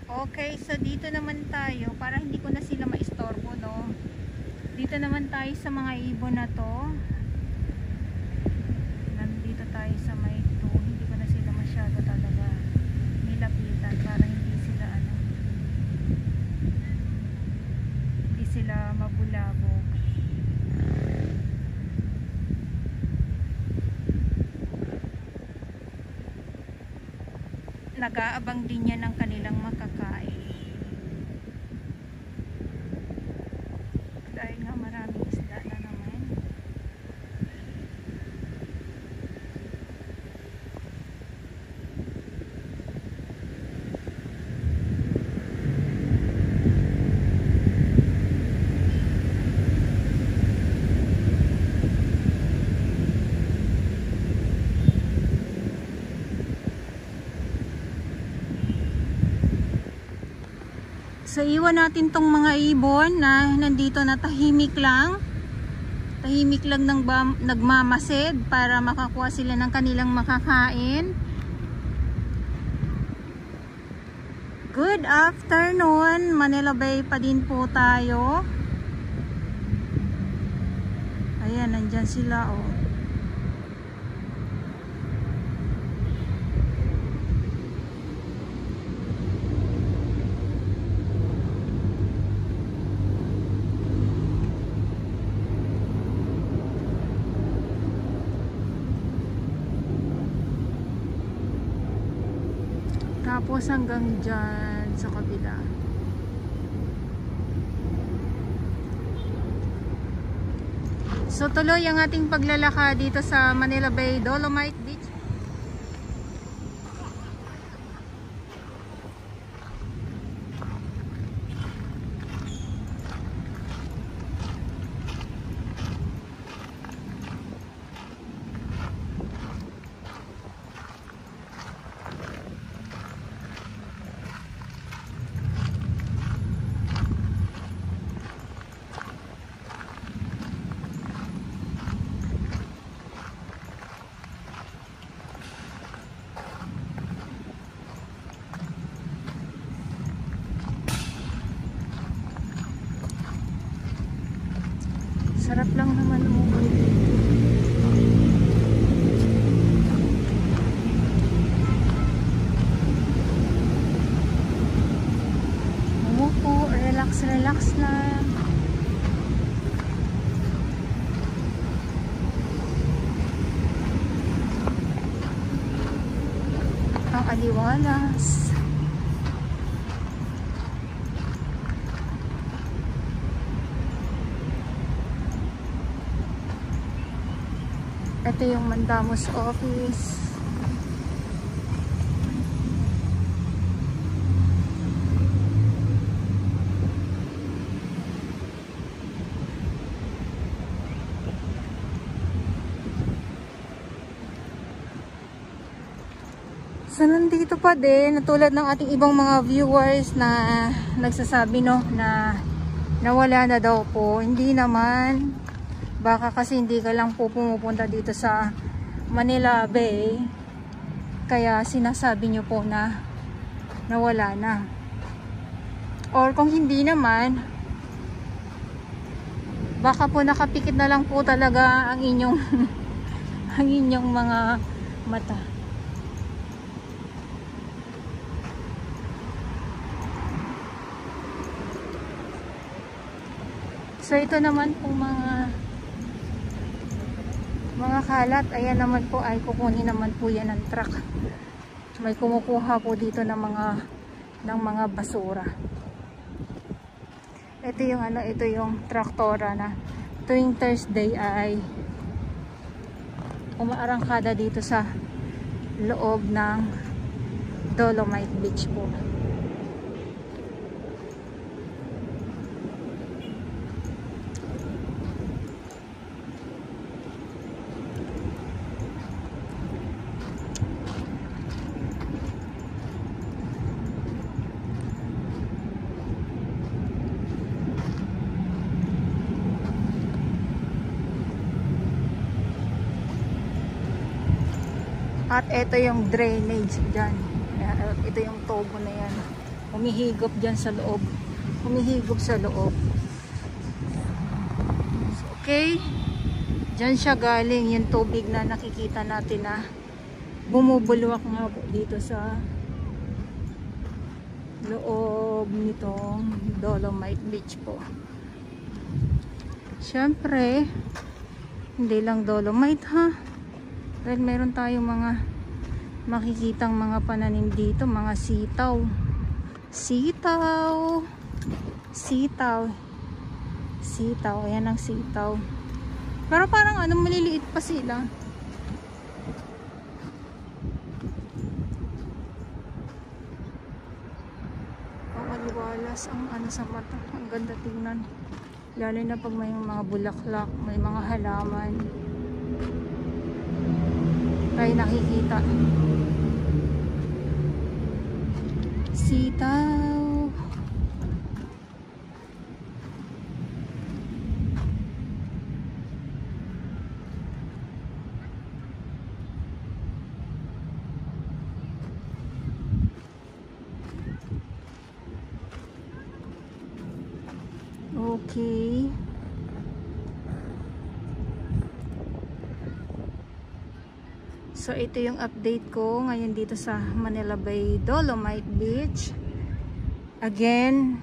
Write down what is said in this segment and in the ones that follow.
Okay, so dito naman tayo para hindi ko na sila maistorbo, no. Dito naman tayo sa mga ibon na to. Nandito tayo sa may 2. Hindi ko na sila masyado talaga nilapitan para hindi sila mabulabog. Nag-aabang din yan ng kanilang makakain. Dahil nga maraming isda na naman. So iwan natin tong mga ibon na nandito na tahimik lang nagmamasid para makakuha sila ng kanilang makakain. Good afternoon, Manila Bay pa din po tayo. Ayan, nandyan sila, oh. Tapos hanggang dyan sa kabila. So tuloy ang ating paglalakad dito sa Manila Bay Dolomite Beach. Sarap lang naman umuwi. Umupo, relax lang. Ang aliwalas. Ito yung Mandamos office. So nandito pa din, tulad ng ating ibang mga viewers na nagsasabi, no, na nawala na daw po. Hindi naman. Baka kasi hindi ka lang po pumupunta dito sa Manila Bay, kaya sinasabi nyo po na nawala na. Or kung hindi naman, baka po nakapikit na lang po talaga ang inyong ang inyong mga mata. So ito naman po mga kalat, ayan naman po ay kukunin naman po yan ng truck. May kumukuha po dito ng mga basura. Ito yung ito yung traktora na tuwing Thursday ay umaarangkada dito sa loob ng Dolomite Beach po. At ito yung drainage dyan. Ito yung tubo na yan. Humihigop dyan sa loob. Humihigop sa loob. So, okay. Dyan siya galing yung tubig na nakikita natin na bumubulwak nga po dito sa loob nitong Dolomite Beach po. Siyempre, hindi lang Dolomite ha. Dahil meron tayong mga makikitang mga pananim dito, mga sitaw. Sitaw. Sitaw. Sitaw. Ayan ang sitaw. Pero parang ano, maliliit pa sila. Maliwalas ang ano sa mata. Ang ganda tingnan. Lalo na pag may mga bulaklak, may mga halaman. Tayo nakikita. Sitaw. Okay. So ito yung update ko ngayon dito sa Manila Bay Dolomite Beach. Again,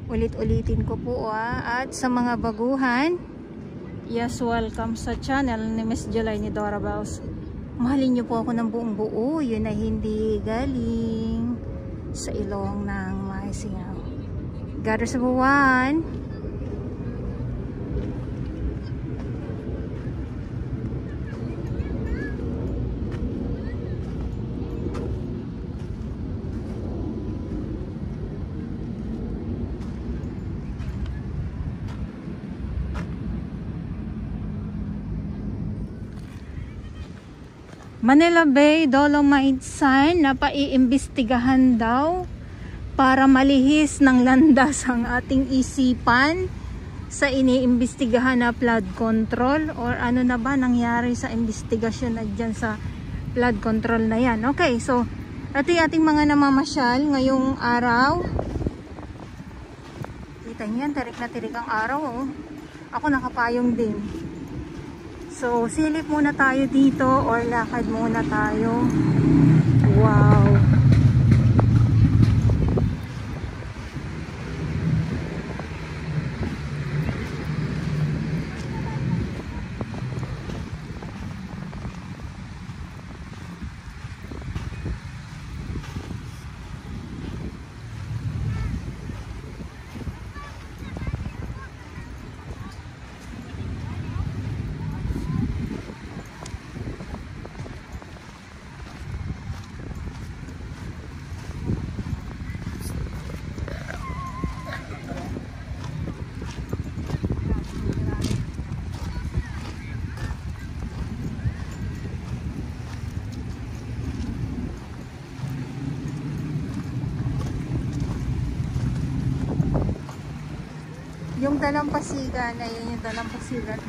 ulit-ulitin ko po at sa mga baguhan, yes, welcome sa channel ni Miss July ni Dora Bells. Mahalin niyo po ako ng buong buo, yun ay hindi galing sa ilong ng Maisingaw. God is one. Manila Bay Dolomite sign na paiimbestigahan daw para malihis ng landas ang ating isipan sa iniimbestigahan na flood control, or ano na ba nangyari sa investigasyon na dyan sa flood control na yan. Okay, so ito yung ating mga namamasyal ngayong araw. Kita niyo yan, tirik na tirik ang araw. Oh. Ako nakapayong din. So, silip muna tayo dito or lakad muna tayo. Wow! Yung dalampasigan na yun, yung dalampasigan.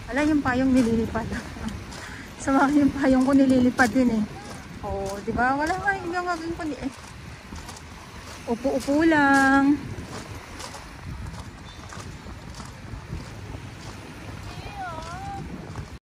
Wala yung payong nililipad. Sa mga yung payong ko nililipad din eh. Oo, di ba? Wala nga yung gagawin ko eh. Upo-upo lang.